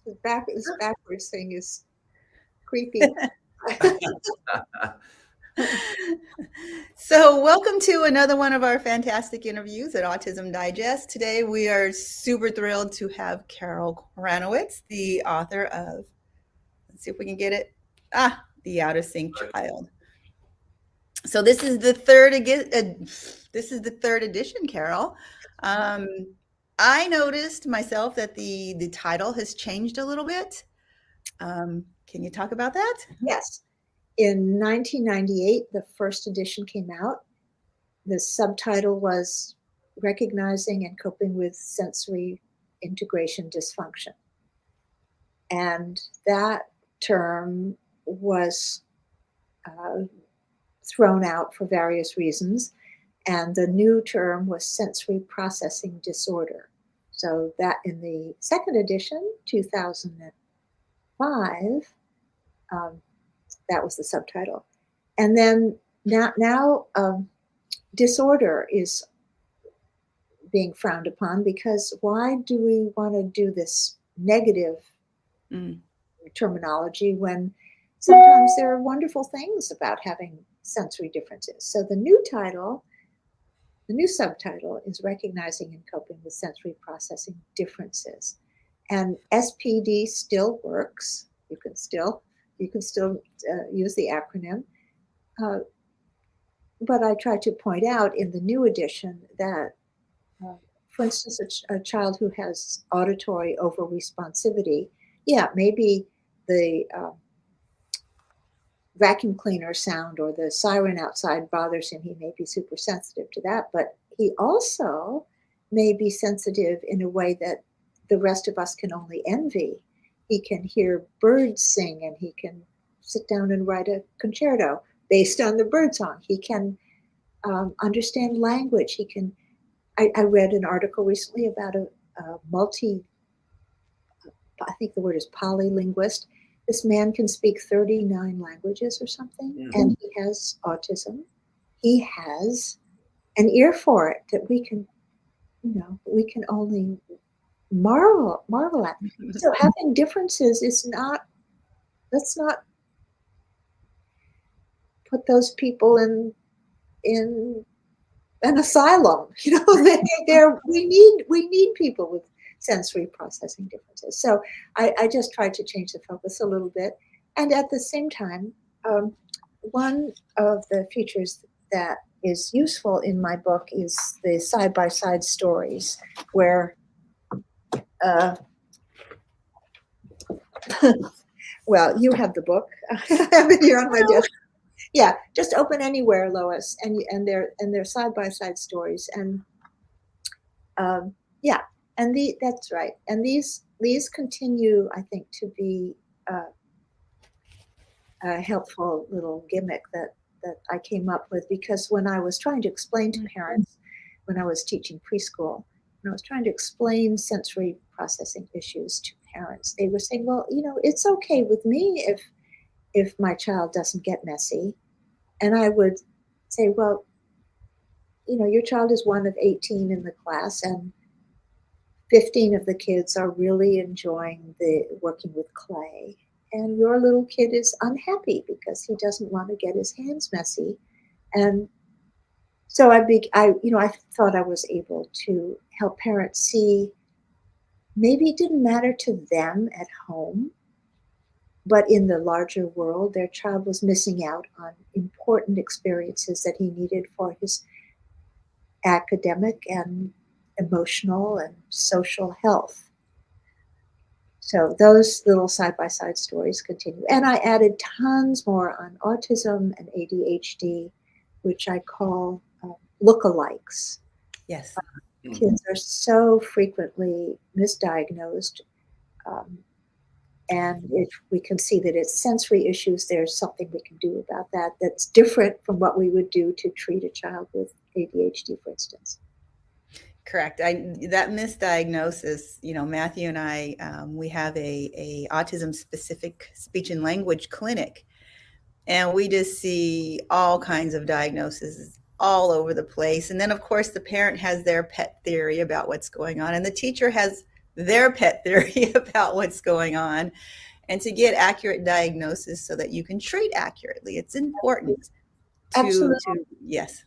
This backwards thing is creepy. So, welcome to another one of our fantastic interviews at Autism Digest. Today, we are super thrilled to have Carol Kranowitz, the author of, let's see if we can get it, The Out of Sync Child. So, this is the third edition, Carol. Um, I noticed myself that the title has changed a little bit. Can you talk about that? Yes. In 1998, the first edition came out. The subtitle was Recognizing and Coping with Sensory Integration Dysfunction. And that term was thrown out for various reasons. And the new term was sensory processing disorder. So that in the second edition, 2005, that was the subtitle. And then now disorder is being frowned upon, because why do we want to do this negative terminology when sometimes there are wonderful things about having sensory differences? So the new subtitle is Recognizing and Coping with Sensory Processing Differences. And SPD still works. You can still use the acronym. But I try to point out in the new edition that, for instance, a child who has auditory over-responsivity, maybe the vacuum cleaner sound or the siren outside bothers him. He may be super sensitive to that, but he also may be sensitive in a way that the rest of us can only envy. He can hear birds sing, and he can sit down and write a concerto based on the bird song. He can understand language. He can. I read an article recently about a I think the word is polylinguist. This man can speak 39 languages or something, and he has autism. He has an ear for it that we can only marvel at. So having differences is not. Let's not put those people in an asylum. We need people with sensory processing differences. So I just tried to change the focus a little bit. And at the same time, one of the features that is useful in my book is the side-by-side stories where, well, you have the book. I have it here on my desk. Yeah, just open anywhere, Lois, and they're side-by-side stories. And that's right. And these continue, I think, to be a helpful little gimmick that I came up with, because when I was trying to explain to parents, when I was teaching preschool, when I was trying to explain sensory processing issues to parents, they were saying, well, it's okay with me if my child doesn't get messy. And I would say, well, your child is one of 18 in the class, and 15 of the kids are really enjoying the working with clay. And your little kid is unhappy because he doesn't want to get his hands messy. And so I thought I was able to help parents see maybe it didn't matter to them at home, but in the larger world, their child was missing out on important experiences that he needed for his academic and emotional and social health. So those little side-by-side stories continue. And I added tons more on autism and ADHD, which I call lookalikes. Yes. Kids are so frequently misdiagnosed. And if we can see that it's sensory issues, there's something we can do about that that's different from what we would do to treat a child with ADHD, for instance. Correct. That misdiagnosis, Matthew and I, we have a autism specific speech and language clinic, and we just see all kinds of diagnoses all over the place. And then of course the parent has their pet theory about what's going on, and the teacher has their pet theory about what's going on, and to get accurate diagnosis so that you can treat accurately. It's important Absolutely. to yes.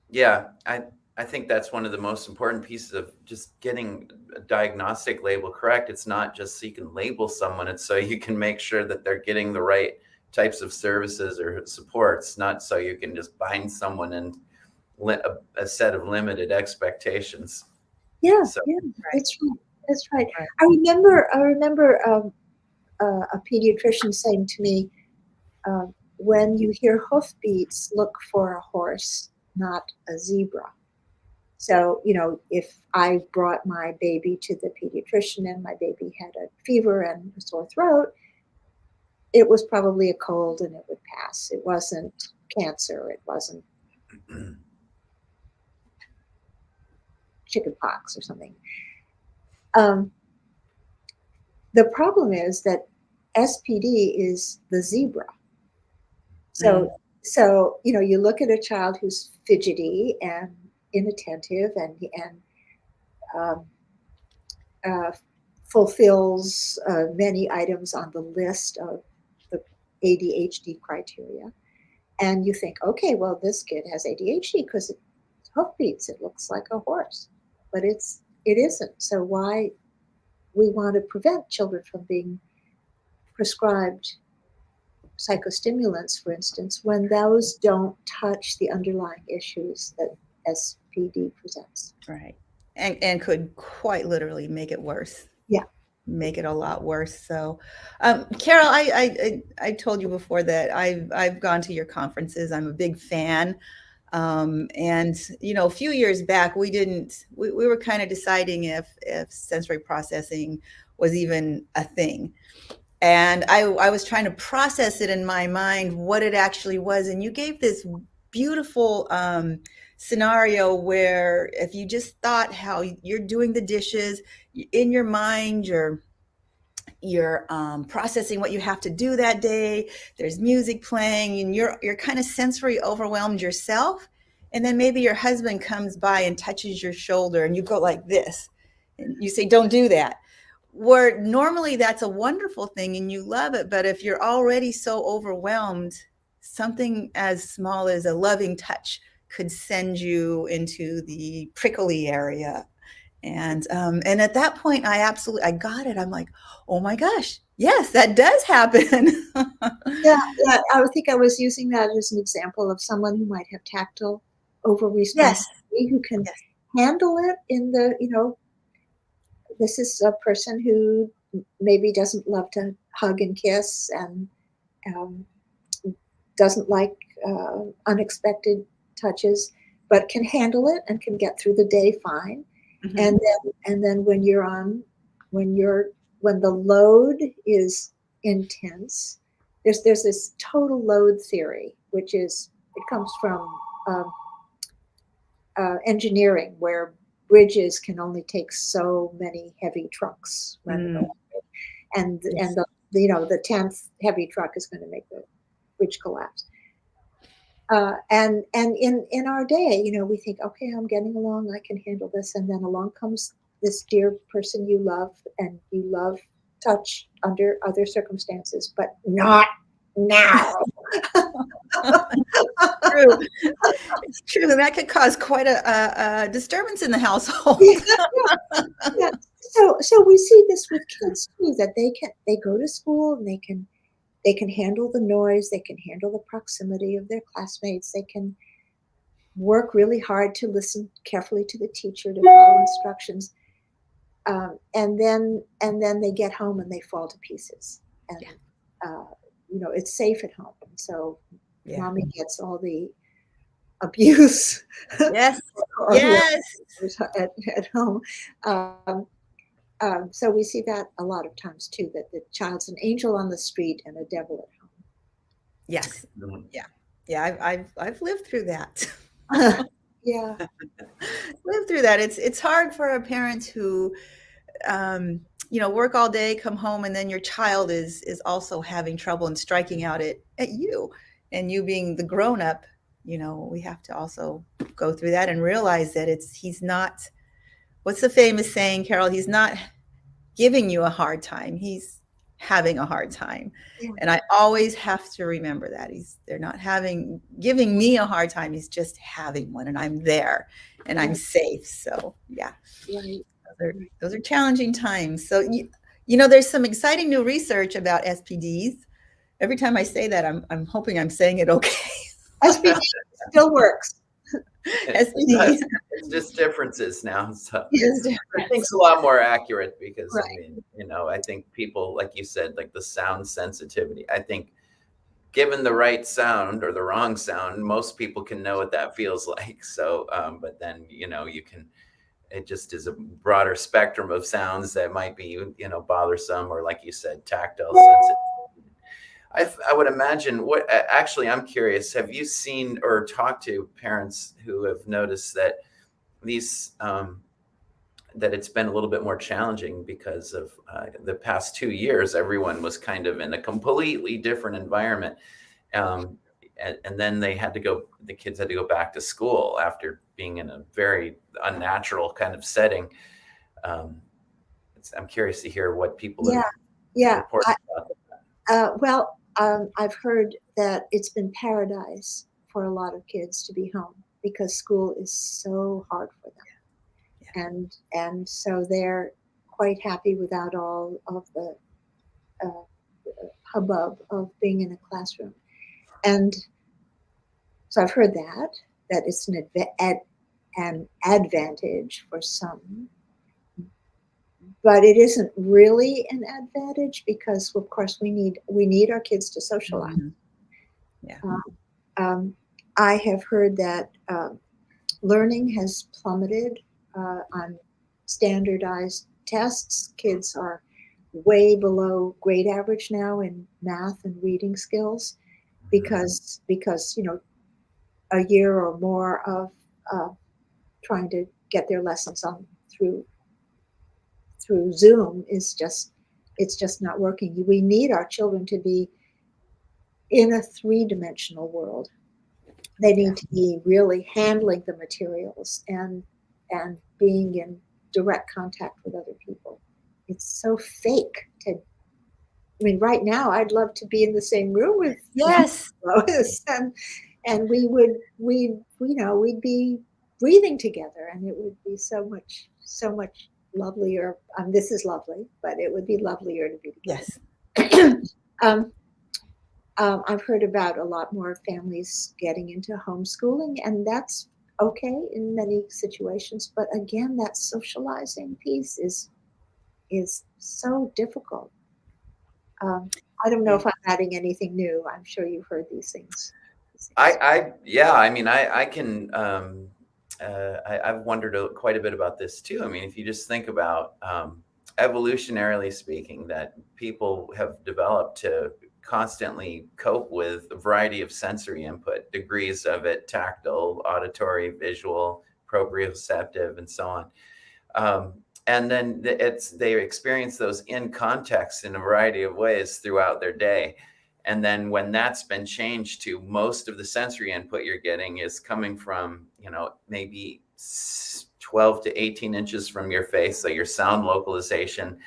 Yeah, I think that's one of the most important pieces of just getting a diagnostic label correct. It's not just so you can label someone, it's so you can make sure that they're getting the right types of services or supports, not so you can just bind someone in a set of limited expectations. Yeah, So, yeah, that's right. That's right. Right. I remember a pediatrician saying to me, when you hear hoofbeats, look for a horse, not a zebra. So, if I brought my baby to the pediatrician and my baby had a fever and a sore throat, it was probably a cold and it would pass. It wasn't cancer. It wasn't chickenpox or something. The problem is that SPD is the zebra. So you look at a child who's fidgety and inattentive and um, fulfills many items on the list of the ADHD criteria, and you think, okay, well, this kid has ADHD because it's hoofbeats. It looks like a horse, but it isn't. So why we want to prevent children from being prescribed psychostimulants, for instance, when those don't touch the underlying issues that SPD presents. Right. And could quite literally make it worse. Yeah. Make it a lot worse. So, Carol, I told you before that I've gone to your conferences. I'm a big fan. And a few years back, we were kind of deciding if sensory processing was even a thing. And I was trying to process it in my mind, what it actually was. And you gave this beautiful scenario where if you just thought how you're doing the dishes in your mind, you're processing what you have to do that day. There's music playing and you're kind of sensory overwhelmed yourself. And then maybe your husband comes by and touches your shoulder and you go like this. And you say, don't do that. Where normally that's a wonderful thing and you love it. But if you're already so overwhelmed, something as small as a loving touch could send you into the prickly area. And at that point, I got it. I'm like, oh my gosh, yes, that does happen. Yeah, I think I was using that as an example of someone who might have tactile overresponsibility, who can handle it in the, this is a person who maybe doesn't love to hug and kiss and doesn't like unexpected touches, but can handle it and can get through the day fine. Mm-hmm. And then when the load is intense, there's this total load theory, which it comes from engineering, where bridges can only take so many heavy trucks, and the 10th heavy truck is going to make the bridge collapse. And in our day, we think, okay, I'm getting along, I can handle this, and then along comes this dear person you love, and you love touch under other circumstances, but not now. True. It's true. And that could cause quite a disturbance in the household. Yeah. So we see this with kids too, that they go to school and they can handle the noise, they can handle the proximity of their classmates, they can work really hard to listen carefully to the teacher, to follow instructions, and then they get home and they fall to pieces. And it's safe at home, and so mommy gets all the abuse. Yes. At home. So we see that a lot of times too, that the child's an angel on the street and a devil at home. Yes. Yeah. I've lived through that. Yeah. Lived through that. It's hard for a parent who, work all day, come home, and then your child is also having trouble and striking out at you, and you being the grown up. We have to also go through that and realize that he's not. What's the famous saying, Carol? He's not giving you a hard time. He's having a hard time. Yeah. And I always have to remember that they're not giving me a hard time. He's just having one, and I'm there and I'm safe. So yeah, Right. those are challenging times. So, there's some exciting new research about SPDs. Every time I say that, I'm hoping I'm saying it okay. SPD still works. SPD. It's just differences now. So Yes, I think it's a lot more accurate because, Right. I mean, I think people, like you said, like the sound sensitivity, I think given the right sound or the wrong sound, most people can know what that feels like. So, but then, it just is a broader spectrum of sounds that might be, bothersome, or like you said, tactile sensitive. I would imagine actually, I'm curious, have you seen or talked to parents who have noticed that these, that it's been a little bit more challenging because of the past 2 years, everyone was kind of in a completely different environment. And then the kids had to go back to school after being in a very unnatural kind of setting. I'm curious to hear what people have reported about that. I've heard that it's been paradise for a lot of kids to be home because school is so hard for them. And so they're quite happy without all of the hubbub of being in a classroom. And so I've heard that it's an advantage for some, but it isn't really an advantage because, of course, we need our kids to socialize. Mm-hmm. Yeah. I have heard that learning has plummeted on standardized tests. Kids are way below grade average now in math and reading skills because a year or more of trying to get their lessons on through Zoom it's just not working. We need our children to be in a three-dimensional world. They need to be really handling the materials and being in direct contact with other people. It's so fake right now I'd love to be in the same room with Lois and we'd be breathing together, and it would be so much lovelier. This is lovely, but it would be lovelier to be together. Yes. I've heard about a lot more families getting into homeschooling, and that's okay in many situations. But again, that socializing piece is so difficult. I don't know if I'm adding anything new. I'm sure you've heard these things. I can. I've wondered quite a bit about this too. I mean, if you just think about evolutionarily speaking, that people have developed to constantly cope with a variety of sensory input, degrees of it, tactile, auditory, visual, proprioceptive, and so on. And then they experience those in context in a variety of ways throughout their day. And then when that's been changed to most of the sensory input you're getting is coming from, maybe 12 to 18 inches from your face. So your sound localization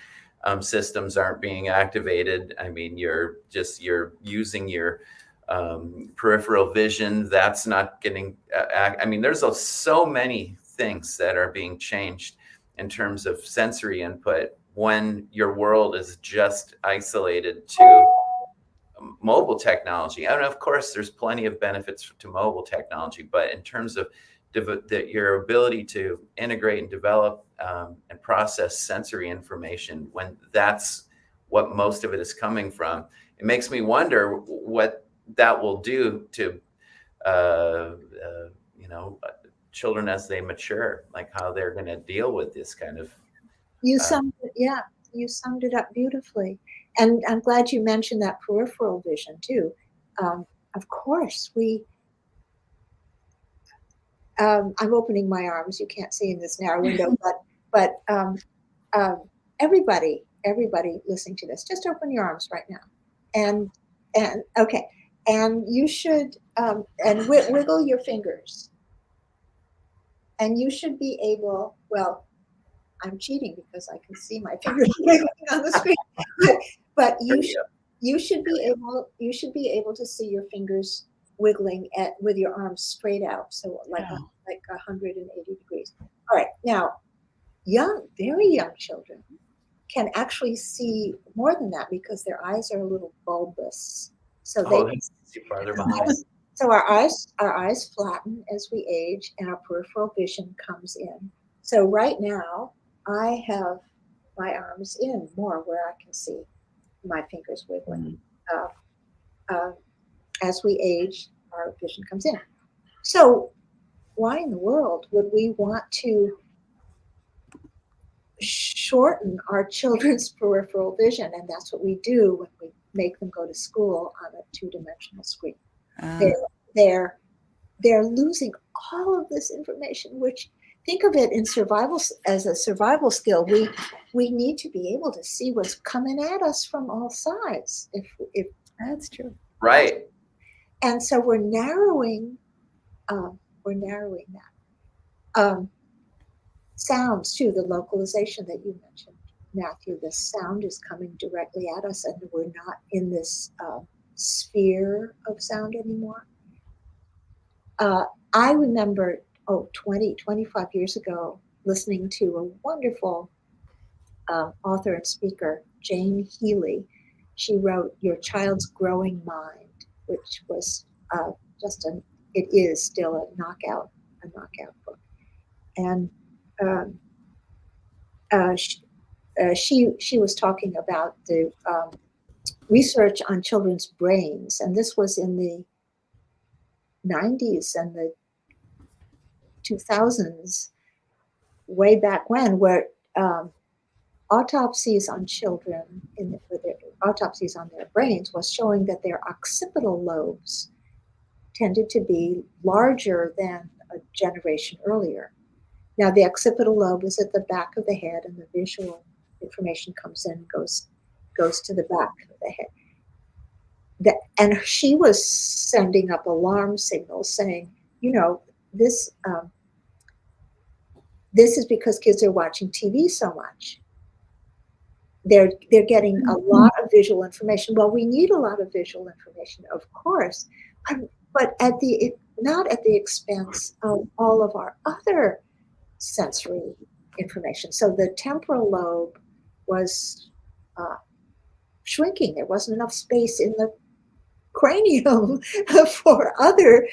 systems aren't being activated. I mean, you're using your peripheral vision. That's not getting, there's so many things that are being changed in terms of sensory input when your world is just isolated to mobile technology. And of course, there's plenty of benefits to mobile technology, but in terms of your ability to integrate and develop and process sensory information, when that's what most of it is coming from, it makes me wonder what that will do to children as they mature, like how they're going to deal with this kind of. You summed it up beautifully. And I'm glad you mentioned that peripheral vision too. Of course, I'm opening my arms. You can't see in this narrow window, but everybody listening to this, just open your arms right now, and okay, and you should and wiggle your fingers, and you should be able. Well, I'm cheating because I can see my fingers wiggling on the screen. But you should be able to see your fingers wiggling with your arms straight out, so like 180 degrees. All right, now very young children can actually see more than that because their eyes are a little bulbous, so they can see farther behind. So our eyes flatten as we age, and our peripheral vision comes in. So right now, I have my arms in more where I can see my fingers wiggling. As we age, our vision comes in. So why in the world would we want to shorten our children's peripheral vision? And that's what we do when we make them go to school on a two-dimensional screen. They're losing all of this information, which, think of it in survival as a survival skill. We need to be able to see what's coming at us from all sides. If that's true, right? And so we're narrowing that. Sounds too, the localization that you mentioned, Matthew. The sound is coming directly at us, and we're not in this sphere of sound anymore. I remember, 25 years ago, listening to a wonderful author and speaker, Jane Healy. She wrote Your Child's Growing Mind, which was it is still a knockout book. And she was talking about the research on children's brains, and this was in the 90s and the 2000s, way back when, where autopsies on children, autopsies on their brains, was showing that their occipital lobes tended to be larger than a generation earlier. Now, the occipital lobe is at the back of the head, and the visual information comes in and goes to the back of the head. And she was sending up alarm signals saying, this is because kids are watching TV so much. They're getting a lot of visual information. Well, we need a lot of visual information, of course, but not at the expense of all of our other sensory information. So the temporal lobe was shrinking. There wasn't enough space in the cranium for other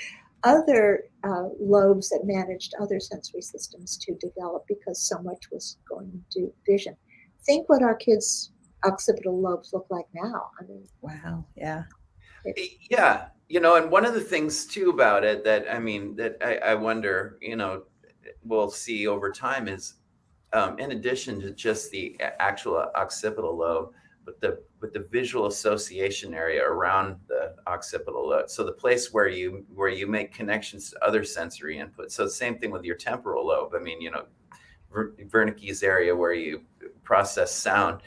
lobes that managed other sensory systems to develop, because so much was going into vision. Think what our kids' occipital lobes look like now. I mean, wow, yeah. Yeah, and one of the things too about it that I wonder, we'll see over time is, in addition to just the actual occipital lobe, but the visual association area around the occipital lobe. So the place where you make connections to other sensory inputs. So the same thing with your temporal lobe. Wernicke's area where you process sound,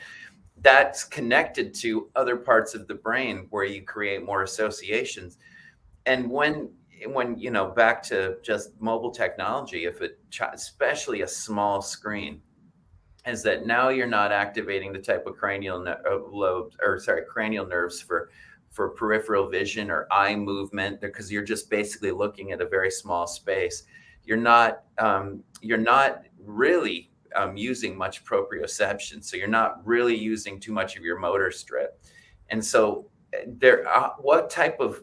that's connected to other parts of the brain where you create more associations. And when back to just mobile technology, especially a small screen, is that now you're not activating the type of cranial nerves for peripheral vision or eye movement, because you're just basically looking at a very small space. You're not really using much proprioception, so you're not really using too much of your motor strip. And so what type of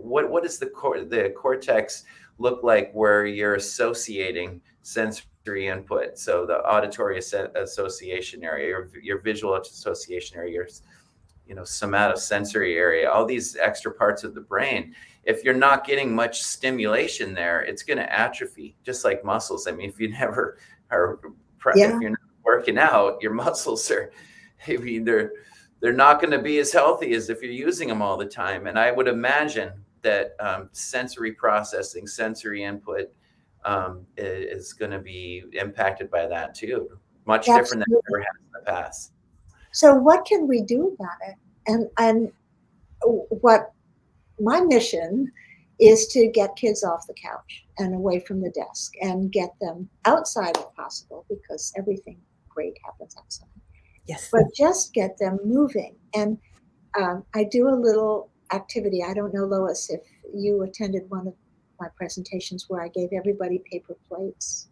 what does the cortex look like where you're associating sensory input? So the auditory association area, your visual association area, your somatosensory area, all these extra parts of the brain. If you're not getting much stimulation there, it's going to atrophy, just like muscles. I mean, if you never if you're not working out, your muscles they're not going to be as healthy as if you're using them all the time. And I would imagine that sensory processing, sensory input is going to be impacted by that too. Much different than it ever has in the past. So what can we do about it? And what my mission is to get kids off the couch and away from the desk and get them outside if possible, because everything great happens outside. Yes. But just get them moving. And I do a little activity. I don't know, Lois, if you attended one of my presentations where I gave everybody paper plates.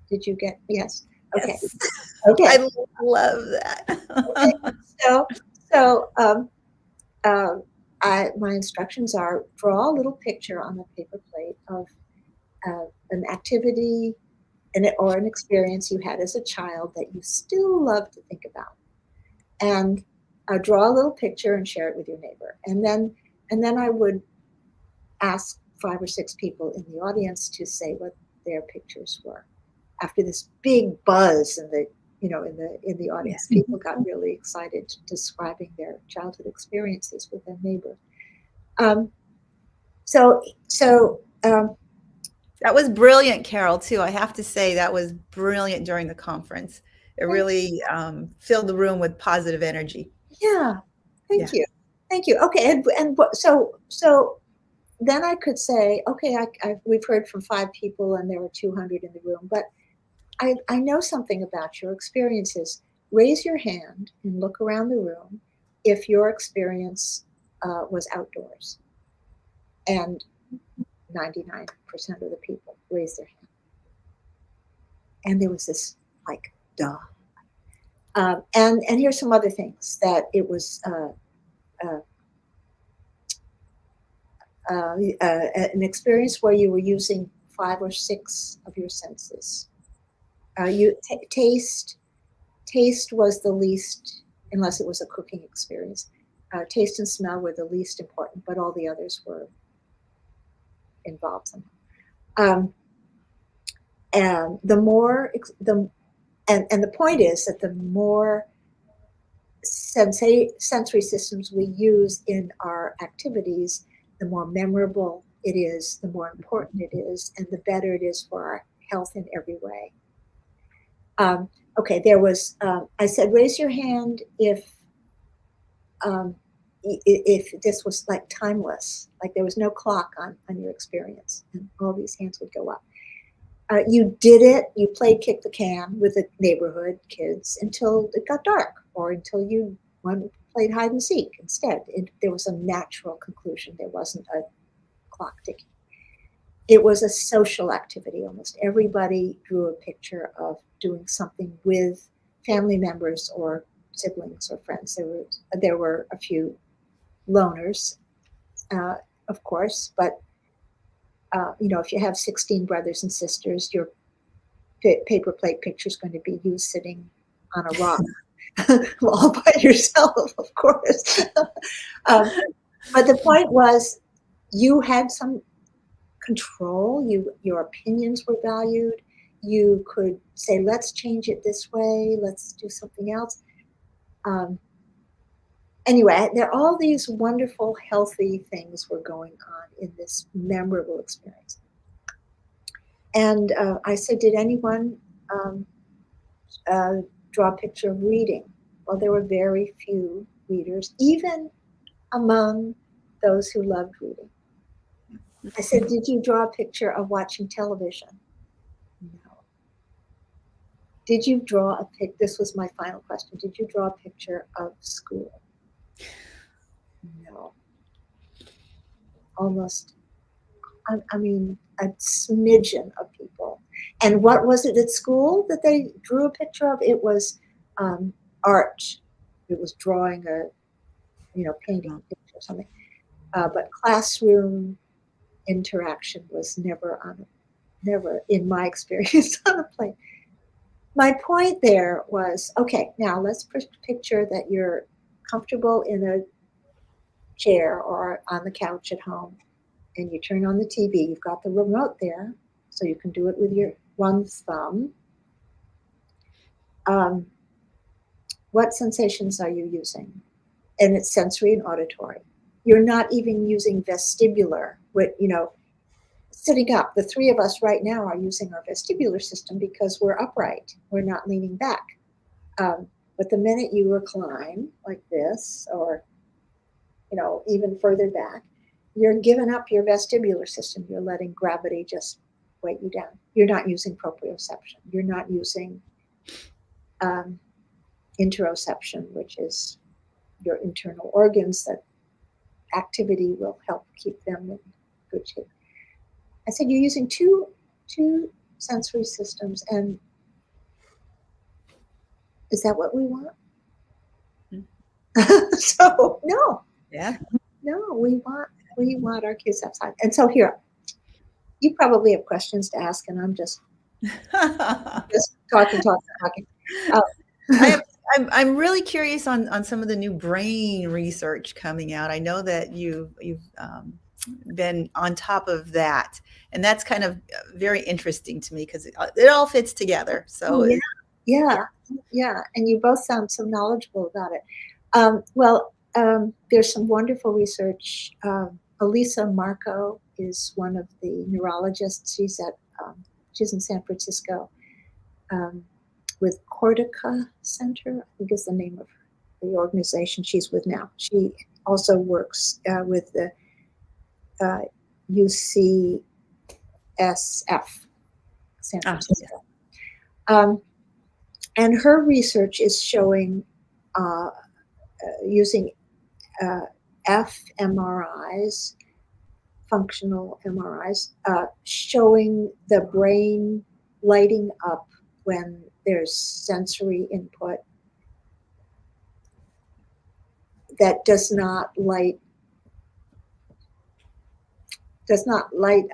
Did you get? Yes. Okay. Yes. Okay. I love that. Okay. My instructions are: draw a little picture on a paper plate of an activity or an experience you had as a child that you still love to think about, and draw a little picture and share it with your neighbor. And then I would ask 5 or 6 people in the audience to say what their pictures were. After this big buzz in the audience, people got really excited describing their childhood experiences with their neighbor. That was brilliant, Carol, too. I have to say that was brilliant during the conference. It really filled the room with positive energy. Yeah, thank you. Okay, and so then I could say, okay, we've heard from 5 people and there were 200 in the room, but I know something about your experiences. Raise your hand and look around the room if your experience was outdoors. And 99% of the people raised their hand. And there was this like, duh. And here's some other things that it was an experience where you were using 5 or 6 of your senses. Taste was the least, unless it was a cooking experience. Taste and smell were the least important, but all the others were involved somehow. And the point is that the more sensory systems we use in our activities, the more memorable it is, the more important it is, and the better it is for our health in every way. Okay, there was, I said, raise your hand if this was like timeless, like there was no clock on your experience, and all these hands would go up. You did it, you played kick the can with the neighborhood kids until it got dark, or until you played hide and seek instead. There was a natural conclusion. There wasn't a clock ticking. It was a social activity. Almost everybody drew a picture of doing something with family members or siblings or friends. There were a few loners, of course, but if you have 16 brothers and sisters, your paper plate picture is going to be you sitting on a rock all by yourself, of course. But the point was, you had some control. Your opinions were valued. You could say, let's change it this way. Let's do something else. Anyway, there are all these wonderful, healthy things were going on in this memorable experience. And I said, did anyone draw a picture of reading? Well, there were very few readers, even among those who loved reading. I said, did you draw a picture of watching television? No. Did you draw a pic? This was my final question. Did you draw a picture of school? No. Almost, I mean, a smidgen of people. And what was it at school that they drew a picture of? It was art. It was drawing painting a picture or something. But classroom interaction was never in my experience on a plane. My point there was, okay, now let's picture that you're comfortable in a chair or on the couch at home, and you turn on the TV. You've got the remote there, so you can do it with your one thumb. What sensations are you using? And it's sensory and auditory. You're not even using vestibular, sitting up. The 3 of us right now are using our vestibular system because we're upright. We're not leaning back. But the minute you recline like this, or even further back, you're giving up your vestibular system. You're letting gravity just weight you down. You're not using proprioception. You're not using interoception, which is your internal organs that activity will help keep them in good shape. I said you're using two sensory systems, and is that what we want? So no, we want our kids outside. And so here, you probably have questions to ask, and I'm just talking. I'm really curious on some of the new brain research coming out. I know that you've been on top of that, and that's kind of very interesting to me because it all fits together. So yeah, and you both sound so knowledgeable about it. There's some wonderful research. Elisa Marco is one of the neurologists. She's in San Francisco with Cortica Center, I think is the name of the organization she's with now. She also works with the UCSF, San Francisco. And her research is showing using fMRIs, functional MRIs, showing the brain lighting up when there's sensory input that does not light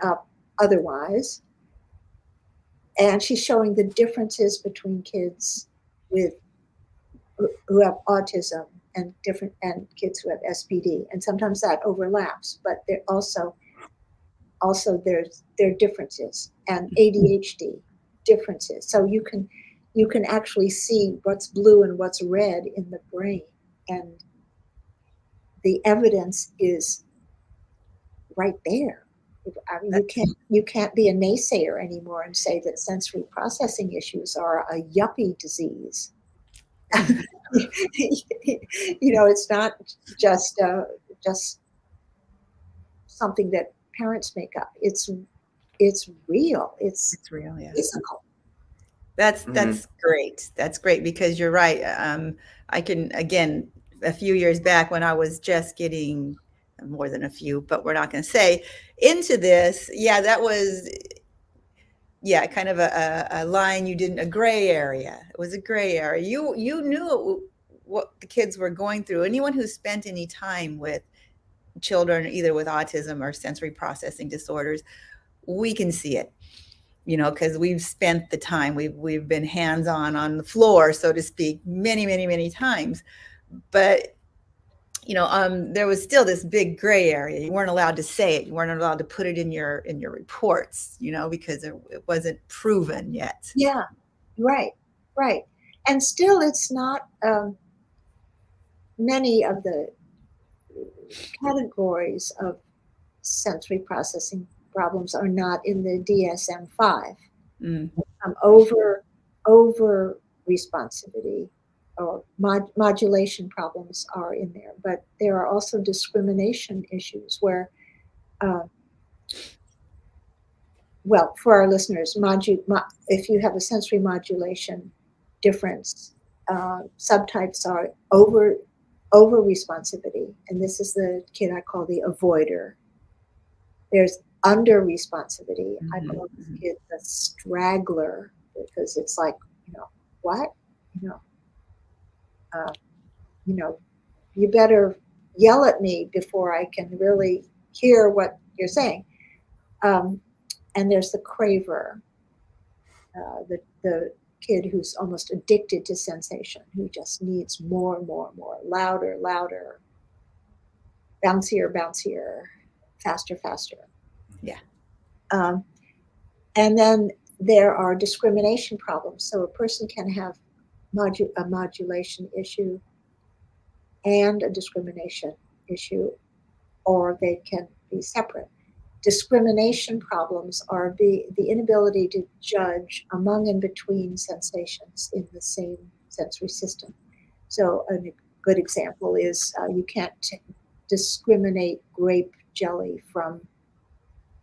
up otherwise. And she's showing the differences between kids who have autism and kids who have SPD, and sometimes that overlaps. But there also there are differences, and ADHD differences. So you can actually see what's blue and what's red in the brain, and the evidence is right there. I mean, you can't be a naysayer anymore and say that sensory processing issues are a yuppie disease. It's not just something that parents make up. It's real. It's real. Yeah. Physical. That's great. That's great because you're right. I can, again, a few years back when I was just getting, more than a few, but we're not going to say, into this. Yeah, that was, kind of a line you didn't, a gray area. It was a gray area. You knew what the kids were going through. Anyone who spent any time with children, either with autism or sensory processing disorders, we can see it, because we've spent the time, we've been hands-on the floor, so to speak, many, many, many times. But there was still this big gray area. You weren't allowed to say it. You weren't allowed to put it in your reports, because it wasn't proven yet. Yeah, right. And still, it's not. Many of the categories of sensory processing problems are not in the DSM-5. Over responsivity or modulation problems are in there, but there are also discrimination issues where, for our listeners, if you have a sensory modulation difference, subtypes are over responsivity, and this is the kid I call the avoider. There's under responsivity. I call this kid the straggler, because it's like, what? You better yell at me before I can really hear what you're saying. And there's the craver, the kid who's almost addicted to sensation, who just needs more, louder, bouncier, faster. Yeah. And then there are discrimination problems. So a person can have a modulation issue and a discrimination issue, or they can be separate. Discrimination problems are the inability to judge among and between sensations in the same sensory system. So a good example is you can't discriminate grape jelly from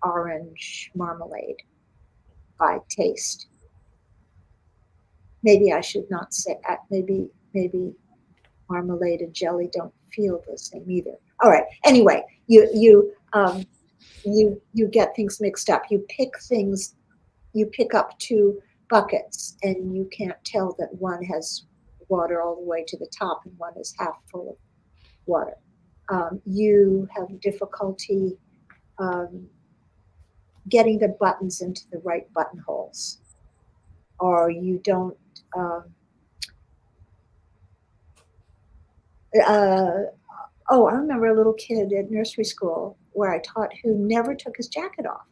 orange marmalade by taste. Maybe I should not say, maybe marmalade and jelly don't feel the same either. All right. Anyway, you get things mixed up. You pick up two buckets, and you can't tell that one has water all the way to the top and one is half full of water. You have difficulty getting the buttons into the right buttonholes, or you don't. I remember a little kid at nursery school where I taught who never took his jacket off.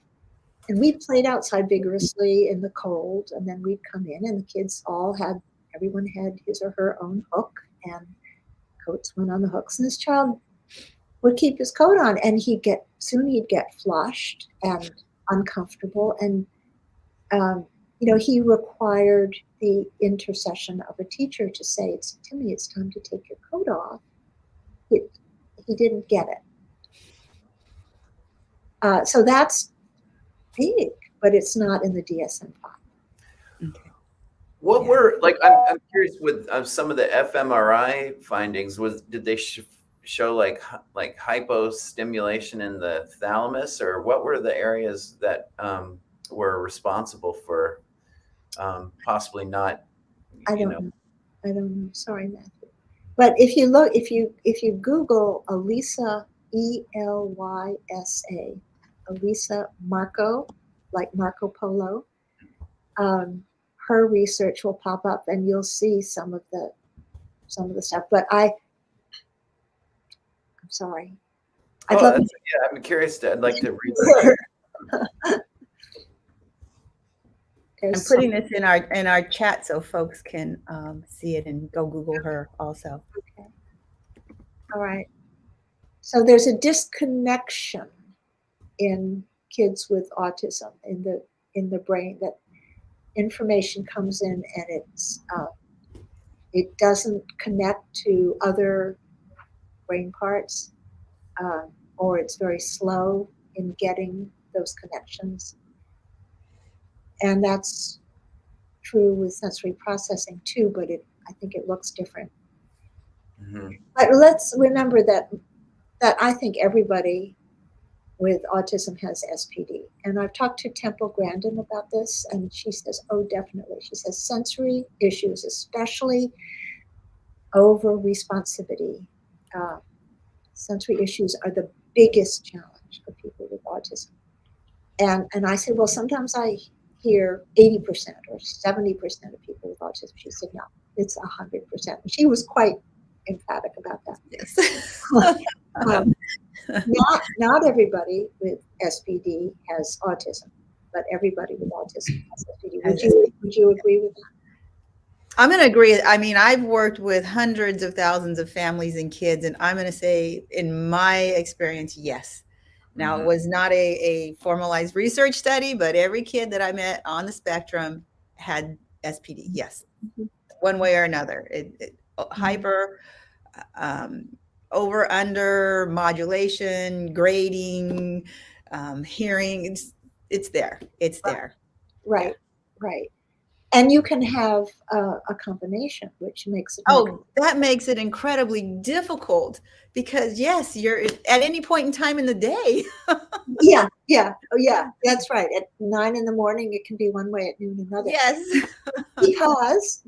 And we played outside vigorously in the cold, and then we'd come in, and the kids everyone had his or her own hook, and coats went on the hooks, and this child would keep his coat on, and he'd get flushed and uncomfortable, and he required the intercession of a teacher to say, Timmy, it's time to take your coat off. He didn't get it. So that's big, but it's not in the DSM-5. Okay. What were, like, I'm curious with some of the fMRI findings, did they show like hypostimulation in the thalamus, or what were the areas that were responsible for possibly not, I don't know. Sorry, Matthew. But if you Google Elisa, Elysa, Elisa Marco, like Marco Polo, her research will pop up, and you'll see some of the stuff. But I'm sorry. I'm curious. I'd like to read that. I'm putting this in our chat so folks can see it and go Google her also. Okay. All right. So there's a disconnection in kids with autism in the brain, that information comes in and it doesn't connect to other brain parts, or it's very slow in getting those connections. And that's true with sensory processing too, but I think it looks different. Mm-hmm. But let's remember that I think everybody with autism has SPD. And I've talked to Temple Grandin about this, and she says, oh, definitely. She says sensory issues, especially over responsivity, sensory issues are the biggest challenge for people with autism. And I said, well, sometimes I hear 80% or 70% of people with autism. She said, no, it's 100%. And she was quite emphatic about that. Yes. Not everybody with SPD has autism, but everybody with autism has SPD. Would you agree with that? I'm going to agree. I mean, I've worked with hundreds of thousands of families and kids, and I'm going to say, in my experience, yes. Now, it was not a formalized research study, but every kid that I met on the spectrum had SPD. Yes, one way or another. Hyper, over, under, modulation, grading, hearing. It's there. It's there. Right. And you can have a combination, which makes it. That makes it incredibly difficult, because yes, you're at any point in time in the day. Yeah. That's right. At 9 a.m, it can be one way. At noon, another. Yes. because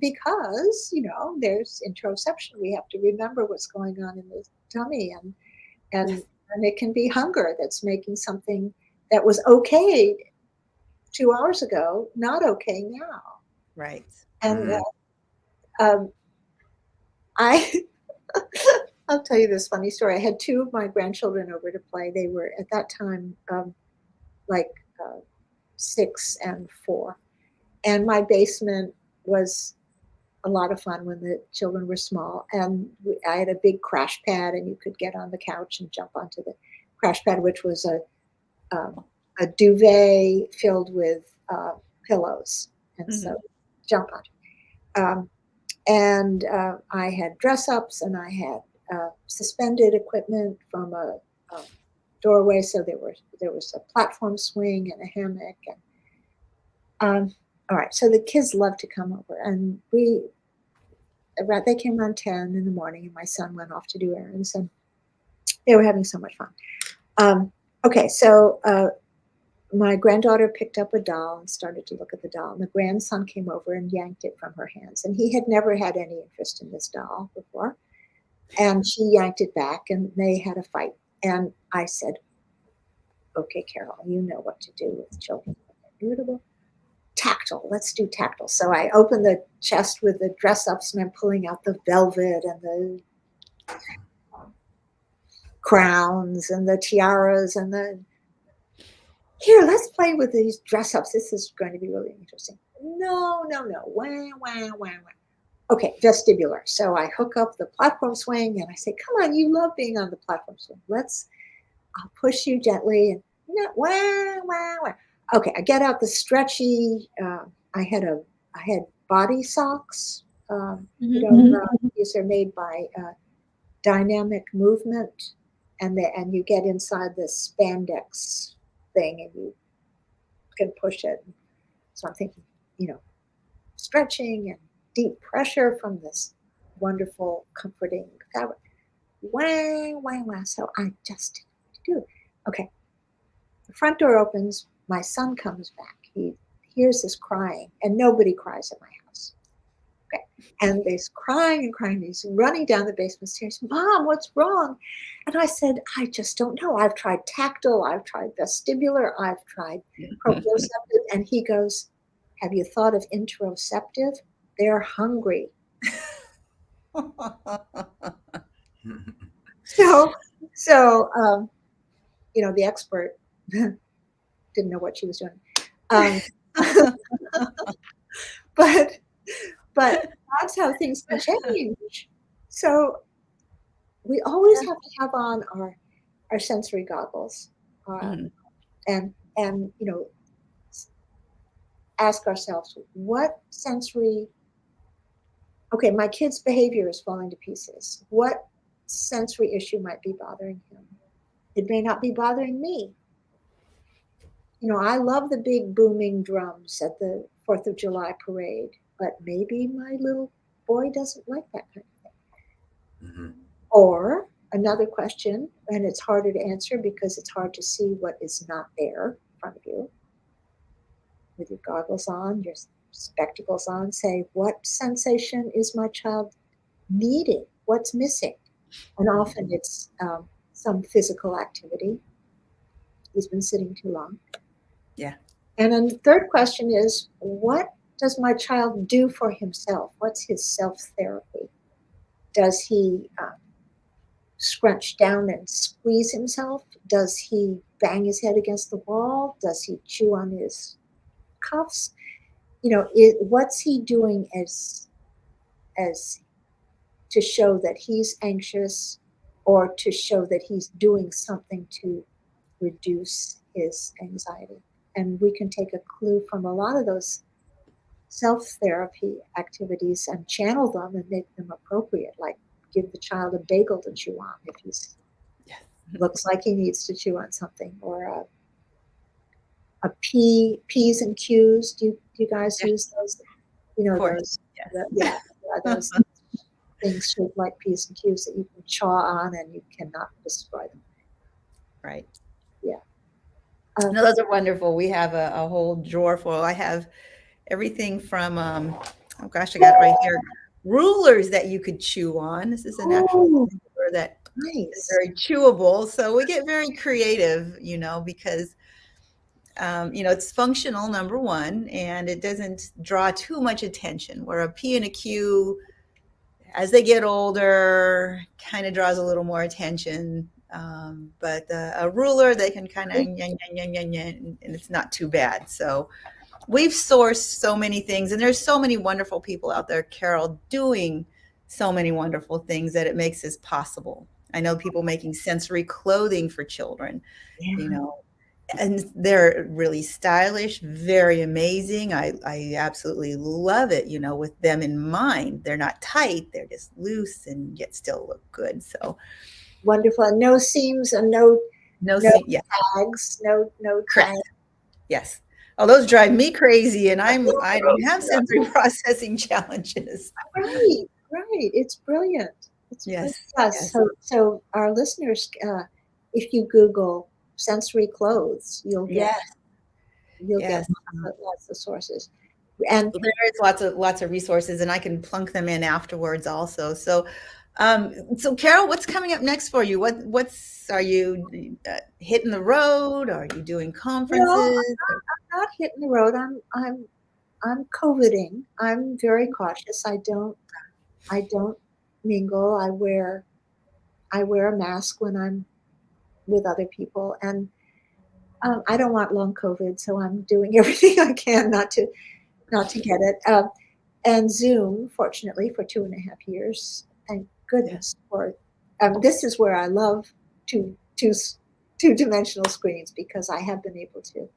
there's interoception. We have to remember what's going on in the tummy, and it can be hunger that's making something that was okay 2 hours ago not okay now. Right. And I'll tell you this funny story. I had 2 of my grandchildren over to play. They were at that time 6 and 4. And my basement was a lot of fun when the children were small. And I had a big crash pad, and you could get on the couch and jump onto the crash pad, which was a duvet filled with pillows. And so jump on. And I had dress ups, and I had suspended equipment from a doorway. So there was a platform swing and a hammock. And all right, so the kids loved to come over, and they came around 10 in the morning, and my son went off to do errands, and they were having so much fun. Okay, so my granddaughter picked up a doll and started to look at the doll. And the grandson came over and yanked it from her hands. And he had never had any interest in this doll before. And she yanked it back, and they had a fight. And I said, okay, Carol, you know what to do with children. Irritable. Tactile. Let's do tactile. So I opened the chest with the dress-ups, and I'm pulling out the velvet and the crowns and the tiaras and here, let's play with these dress-ups. This is going to be really interesting. No. Wah, wah, wah, wah. Okay, vestibular. So I hook up the platform swing, and I say, come on, you love being on the platform swing. I'll push you gently. And wah, wah, wah. Okay, I get out the stretchy, I had body socks. These are made by Dynamic Movement, and you get inside this spandex thing, and you can push it. So I'm thinking, stretching and deep pressure from this wonderful, comforting fabric. Wah, wah, wah. So I just didn't do. Okay. The front door opens. My son comes back. He hears this crying, and nobody cries at my house. Okay. And there's crying and crying. He's running down the basement stairs. Mom, what's wrong? And I said, I just don't know. I've tried tactile. I've tried vestibular. I've tried proprioceptive. And he goes, have you thought of interoceptive? They're hungry. So, the expert didn't know what she was doing. But that's how things can change. So we always have to have on our sensory goggles, and ask ourselves, what sensory, okay, my kid's behavior is falling to pieces. What sensory issue might be bothering him? It may not be bothering me. I love the big booming drums at the 4th of July parade, but maybe my little boy doesn't like that kind of thing. Mm-hmm. Or another question, and it's harder to answer because it's hard to see what is not there in front of you. With your goggles on, your spectacles on, say, what sensation is my child needing? What's missing? And often it's some physical activity. He's been sitting too long. Yeah. And then the third question is, what does my child do for himself? What's his self-therapy? Does he scrunch down and squeeze himself? Does he bang his head against the wall? Does he chew on his cuffs? What's he doing as to show that he's anxious, or to show that he's doing something to reduce his anxiety? And we can take a clue from a lot of those self-therapy activities and channel them and make them appropriate, like give the child a bagel to chew on if he's looks like he needs to chew on something, or a P's and Q's. Do you guys use those? Those those things shaped like P's and Q's that you can chaw on and you cannot destroy them. Right. Yeah. No, those are wonderful. We have a whole drawer full. I have everything from, I got it right here, rulers that you could chew on. This is an actual ruler that is very chewable. So we get very creative, because, it's functional, number one, and it doesn't draw too much attention, where a P and a Q, as they get older, kind of draws a little more attention. But a ruler, they can kind of and it's not too bad. So we've sourced so many things, and there's so many wonderful people out there, Carol, doing so many wonderful things that it makes this possible. I know people making sensory clothing for children, and they're really stylish, very amazing. I absolutely love it, with them in mind. They're not tight, they're just loose and yet still look good. So wonderful. And no seams and no No, No yeah, tags, no correct. tags. Yes. Oh, those drive me crazy, and I don't have Yeah. sensory processing challenges. Right, right. It's brilliant. It's brilliant. Yes, Yeah, yes, so our listeners, if you Google sensory clothes, you'll get yes, yes. lots of sources. And There is lots of resources, and I can plunk them in afterwards also. So, so Carol, what's coming up next for you? What's are you hitting the road? Are you doing no, conferences? I'm not hitting the road. I'm COVIDing. I'm very cautious. I don't mingle. I wear a mask when I'm with other people, and I don't want long COVID, so I'm doing everything I can not to get it. And Zoom, fortunately, for 2.5 years, thank Yeah. goodness for. This is where I love two-dimensional screens because I have been able to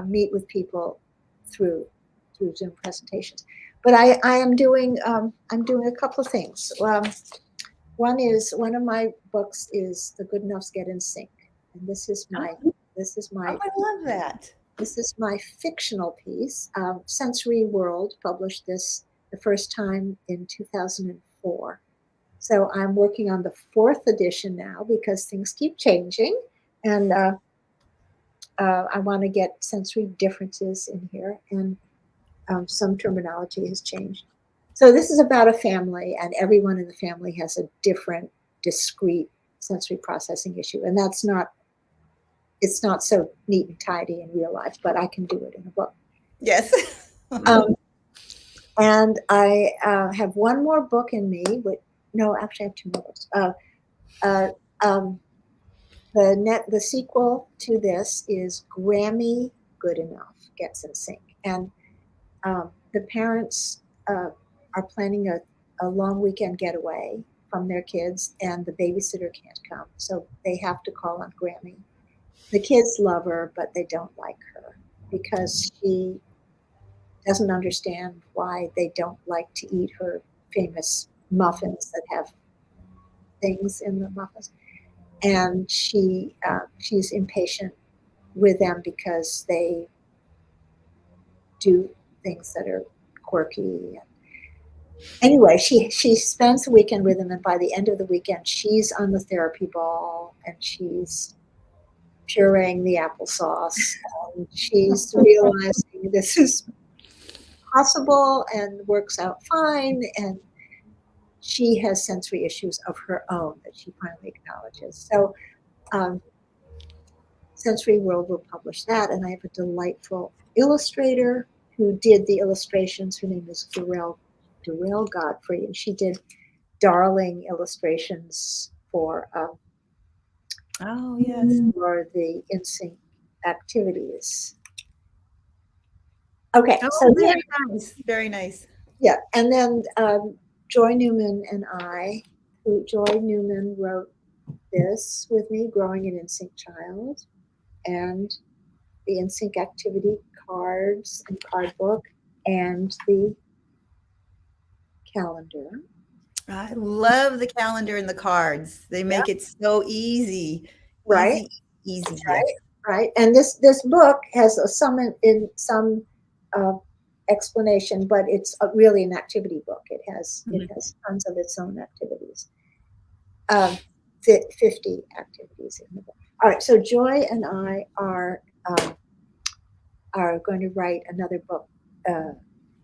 meet with people through Zoom presentations. But I'm doing a couple of things. One of my books is The Good Enoughs Get in Sync, and this is Oh, my I love that. this is my fictional piece. Sensory World published this the first time in 2004. So I'm working on the fourth edition now because things keep changing, and I want to get sensory differences in here, and some terminology has changed. So this is about a family, and everyone in the family has a different, discrete sensory processing issue, and it's not so neat and tidy in real life, but I can do it in a book. Yes. Um, and I have one more book in me. No, actually, I have two more books. Uh, um, the sequel to this is Grammy Good Enough Gets in Sync, and the parents are planning a long weekend getaway from their kids, and the babysitter can't come, so they have to call on Grammy. The kids love her, but they don't like her because she doesn't understand why they don't like to eat her famous muffins that have things in the muffins. And she's impatient with them because they do things that are quirky. Anyway, she spends the weekend with them, and by the end of the weekend, she's on the therapy ball and she's pureeing the applesauce, and she's realizing this is possible and works out fine, and she has sensory issues of her own that she finally acknowledges. So um, Sensory World will publish that, and I have a delightful illustrator who did the illustrations. Her name is Darrell Godfrey, and she did darling illustrations Oh, yes. for the InSync activities. Okay, Oh, so very nice. Very nice. yeah, and then Joy Newman and Joy Newman wrote this with me, Growing an InSync Child, and the InSync activity cards and card book, and the calendar. I love the calendar and the cards. They Yeah, make it so easy. right, Easy, easy. Yes. right, right. And this book has some uh, explanation, but it's really an activity book. It Mhm. has tons of its own activities. 50 activities in the book. All right, so Joy and I are going to write another book.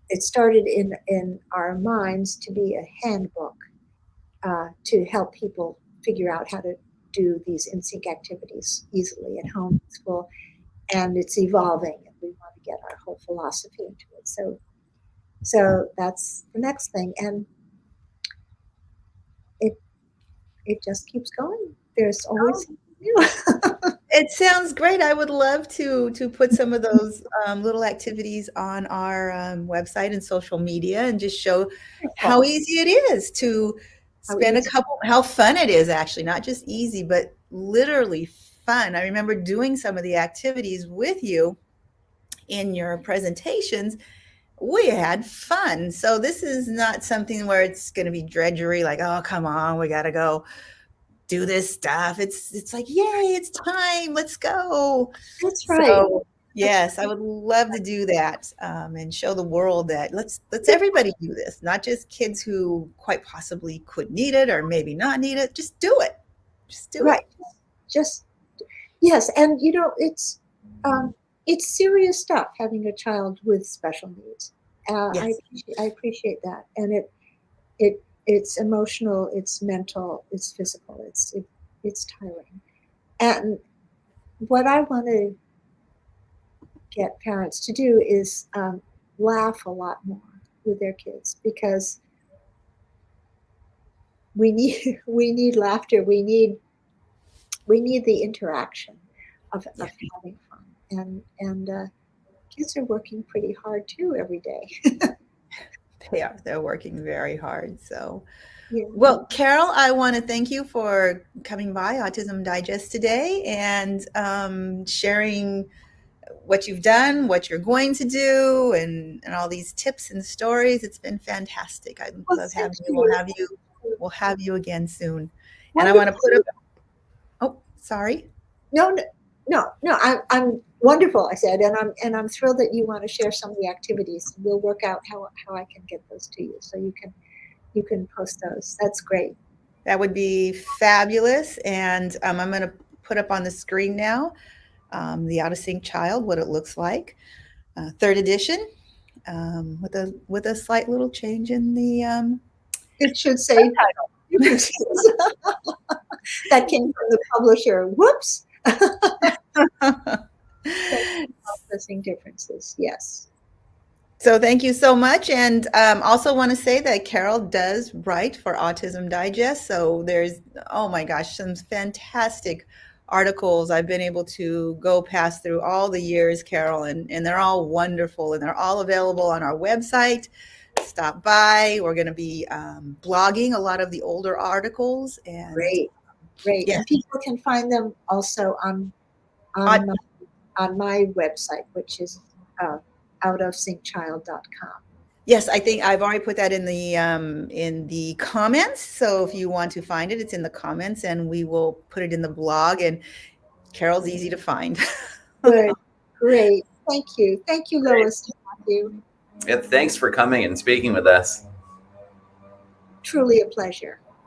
It started in our minds to be a handbook to help people figure out how to do these InSync activities easily at home, at school, and it's evolving, and we want to get our whole philosophy into it. So that's the next thing, and it it just keeps going. There's always something new. It sounds great. I would love to put some of those little activities on our website and social media and just show how easy it is to How spend easy. how fun it is actually, not just easy, but literally fun. I remember doing some of the activities with you in your presentations. We had fun. So this is not something where it's going to be drudgery, like, oh, come on, we got to go do this stuff. It's like, yay, it's time. Let's go. That's right. So yes, I would love to do that, and show the world that let's everybody do this, not just kids who quite possibly could need it or maybe not need it. Just do it. Just do Right. it. Just yes, and it's serious stuff having a child with special needs. Yes. I appreciate that, and it's emotional, it's mental, it's physical, it's tiring. And what I want to get parents to do is laugh a lot more with their kids, because we need laughter. We need the interaction of having fun, and kids are working pretty hard too every day. They're working very hard. So, Yeah. well, Carol, I want to thank you for coming by Autism Digest today and sharing what you've done, what you're going to do, and all these tips and stories. It's been fantastic. I love having you. We'll have you again soon. And I want to put up. Oh, sorry. No. I'm wonderful. I said, and I'm thrilled that you want to share some of the activities. We'll work out how I can get those to you, so you can post those. That's great. That would be fabulous. And I'm going to put up on the screen now the Out of Sync Child, what it looks like, 3rd edition, with a slight little change in the. It should say that came from the publisher. Whoops. Processing differences. Yes. So thank you so much. And also want to say that Carol does write for Autism Digest. So there's, oh my gosh, some fantastic articles I've been able to go past through all the years, Carol, and they're all wonderful, and they're all available on our website. Stop by. We're going to be blogging a lot of the older articles. And great. Yes. And people can find them also on my website, which is outofsyncchild.com. Yes, I think I've already put that in the comments. So if you want to find it, it's in the comments, and we will put it in the blog. And Carol's easy to find. Good, great. Thank you, Lois. Thank you. Yeah, thanks for coming and speaking with us. Truly a pleasure.